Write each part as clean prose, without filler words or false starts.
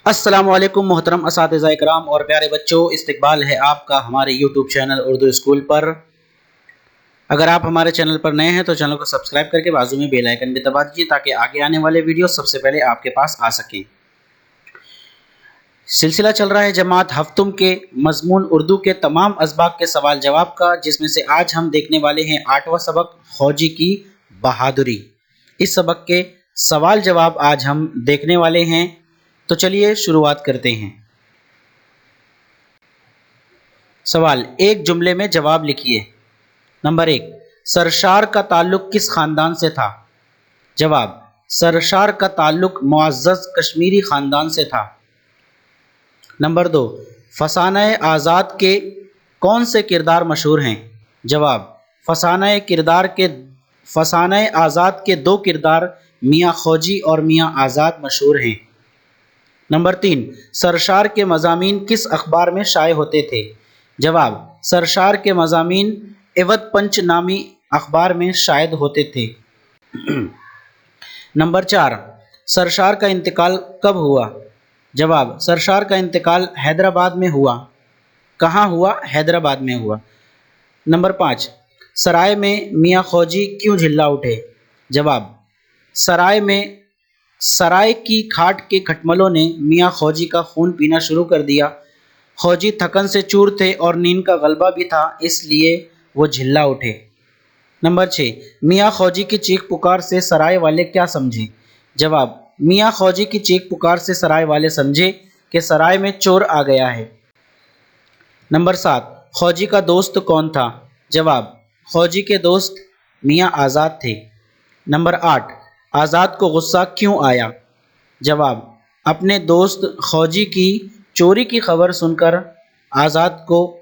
السلام علیکم محترم اساتذہ اکرام اور پیارے بچوں، استقبال ہے آپ کا ہمارے یوٹیوب چینل اردو اسکول پر۔ اگر آپ ہمارے چینل پر نئے ہیں تو چینل کو سبسکرائب کر کے بازو میں بیل آئیکن بھی دبا دیجیے تاکہ آگے آنے والے ویڈیو سب سے پہلے آپ کے پاس آ سکیں۔ سلسلہ چل رہا ہے جماعت ہفتم کے مضمون اردو کے تمام اسباق کے سوال جواب کا، جس میں سے آج ہم دیکھنے والے ہیں 8واں سبق خوجی کی بہادری۔ اس سبق کے سوال جواب آج ہم دیکھنے والے ہیں، تو چلیے شروعات کرتے ہیں۔ سوال، ایک جملے میں جواب لکھیے۔ نمبر 1، سرشار کا تعلق کس خاندان سے تھا؟ جواب، سرشار کا تعلق معزز کشمیری خاندان سے تھا۔ نمبر 2، فسانہ آزاد کے کون سے کردار مشہور ہیں؟ جواب، فسانہ آزاد کے 2 کردار میاں خوجی اور میاں آزاد مشہور ہیں۔ نمبر 3، سرشار کے مضامین کس اخبار میں شائع ہوتے تھے؟ جواب، سرشار کے مضامین اودھ پنچ نامی اخبار میں شائع ہوتے تھے۔ نمبر 4، سرشار کا انتقال کب ہوا؟ جواب، سرشار کا انتقال حیدرآباد میں ہوا۔ کہاں ہوا؟ حیدرآباد میں ہوا۔ نمبر 5، سرائے میں میاں خوجی کیوں جھلا اٹھے؟ جواب، سرائے کی کھاٹ کے کھٹملوں نے میاں خوجی کا خون پینا شروع کر دیا۔ خوجی تھکن سے چور تھے اور نیند کا غلبہ بھی تھا، اس لیے وہ جھلا اٹھے۔ نمبر 6، میاں خوجی کی چیخ پکار سے سرائے والے کیا سمجھے؟ جواب، میاں خوجی کی چیخ پکار سے سرائے والے سمجھے کہ سرائے میں چور آ گیا ہے۔ نمبر 7، خوجی کا دوست کون تھا؟ جواب، خوجی کے دوست میاں آزاد تھے۔ نمبر 8، آزاد کو غصہ کیوں آیا؟ جواب، اپنے دوست خوجی کی چوری کی خبر سن کر آزاد کو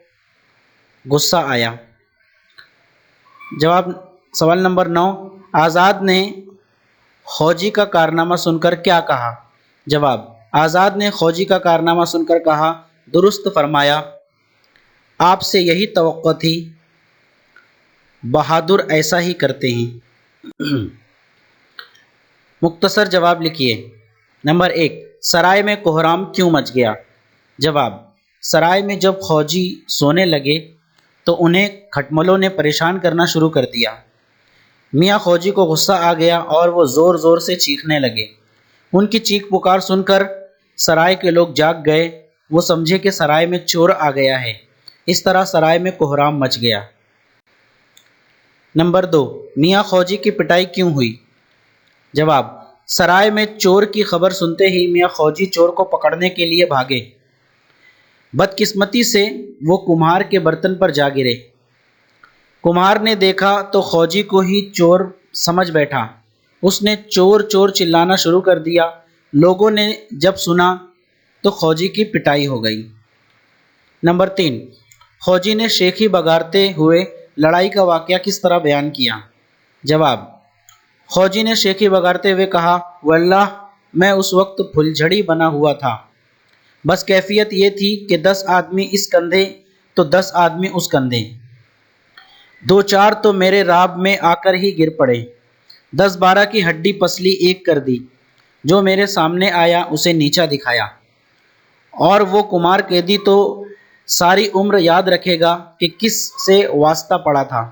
غصہ آیا۔ جواب، سوال نمبر 9، آزاد نے خوجی کا کارنامہ سن کر کیا کہا؟ جواب، آزاد نے خوجی کا کارنامہ سن کر کہا، درست فرمایا، آپ سے یہی توقع تھی، بہادر ایسا ہی کرتے ہیں۔ مختصر جواب لکھیے۔ نمبر 1، سرائے میں کوہرام کیوں مچ گیا؟ جواب، سرائے میں جب خوجی سونے لگے تو انہیں کھٹملوں نے پریشان کرنا شروع کر دیا۔ میاں خوجی کو غصہ آ گیا اور وہ زور زور سے چیخنے لگے۔ ان کی چیخ پکار سن کر سرائے کے لوگ جاگ گئے، وہ سمجھے کہ سرائے میں چور آ گیا ہے، اس طرح سرائے میں کوہرام مچ گیا۔ نمبر 2، میاں خوجی کی پٹائی کیوں ہوئی؟ جواب، سرائے میں چور کی خبر سنتے ہی میاں خوجی چور کو پکڑنے کے لیے بھاگے۔ بدقسمتی سے وہ کمہار کے برتن پر جا گرے۔ کمہار نے دیکھا تو خوجی کو ہی چور سمجھ بیٹھا۔ اس نے چور چور چلانا شروع کر دیا۔ لوگوں نے جب سنا تو خوجی کی پٹائی ہو گئی۔ نمبر 3، خوجی نے شیخی بگاڑتے ہوئے لڑائی کا واقعہ کس طرح بیان کیا؟ جواب، خوجی نے شیخی بگاڑتے ہوئے کہا، واللہ میں اس وقت پھلجھڑی بنا ہوا تھا، بس کیفیت یہ تھی کہ 10 آدمی اس کندھے تو 10 آدمی اس کندھے، 2-4 تو میرے راب میں آ کر ہی گر پڑے، 10-12 کی ہڈی پسلی ایک کر دی، جو میرے سامنے آیا اسے نیچا دکھایا، اور وہ کمار قیدی تو ساری عمر یاد رکھے گا کہ کس سے واسطہ پڑا تھا۔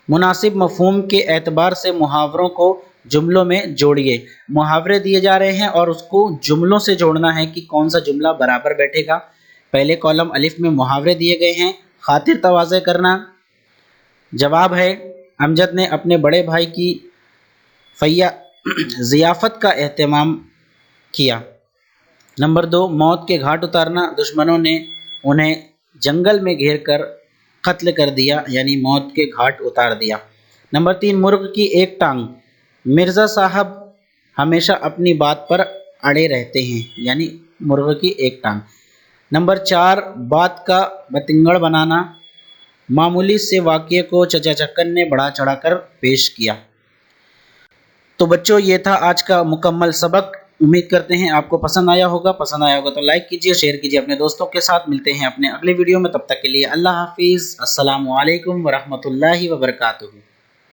مناسب مفہوم کے اعتبار سے محاوروں کو جملوں میں جوڑیے۔ محاورے دیے جا رہے ہیں اور اس کو جملوں سے جوڑنا ہے کہ کون سا جملہ برابر بیٹھے گا۔ پہلے کالم الف میں محاورے دیے گئے ہیں، خاطر تواضع کرنا۔ جواب ہے، امجد نے اپنے بڑے بھائی کی ضیافت کا اہتمام کیا۔ نمبر 2، موت کے گھاٹ اتارنا۔ دشمنوں نے انہیں جنگل میں گھیر کر قتل کر دیا، یعنی موت کے گھاٹ اتار دیا۔ نمبر 3، مرغ کی ایک ٹانگ۔ مرزا صاحب ہمیشہ اپنی بات پر اڑے رہتے ہیں، یعنی مرغ کی ایک ٹانگ۔ نمبر 4، بات کا بتنگڑ بنانا۔ معمولی سے واقعے کو چچا چکن نے بڑھا چڑھا کر پیش کیا۔ تو بچوں، یہ تھا آج کا مکمل سبق۔ امید کرتے ہیں آپ کو پسند آیا ہوگا تو لائک کیجیے، شیئر کیجیے اپنے دوستوں کے ساتھ۔ ملتے ہیں اپنے اگلے ویڈیو میں، تب تک کے لیے اللہ حافظ۔ السلام علیکم ورحمۃ اللہ وبرکاتہ۔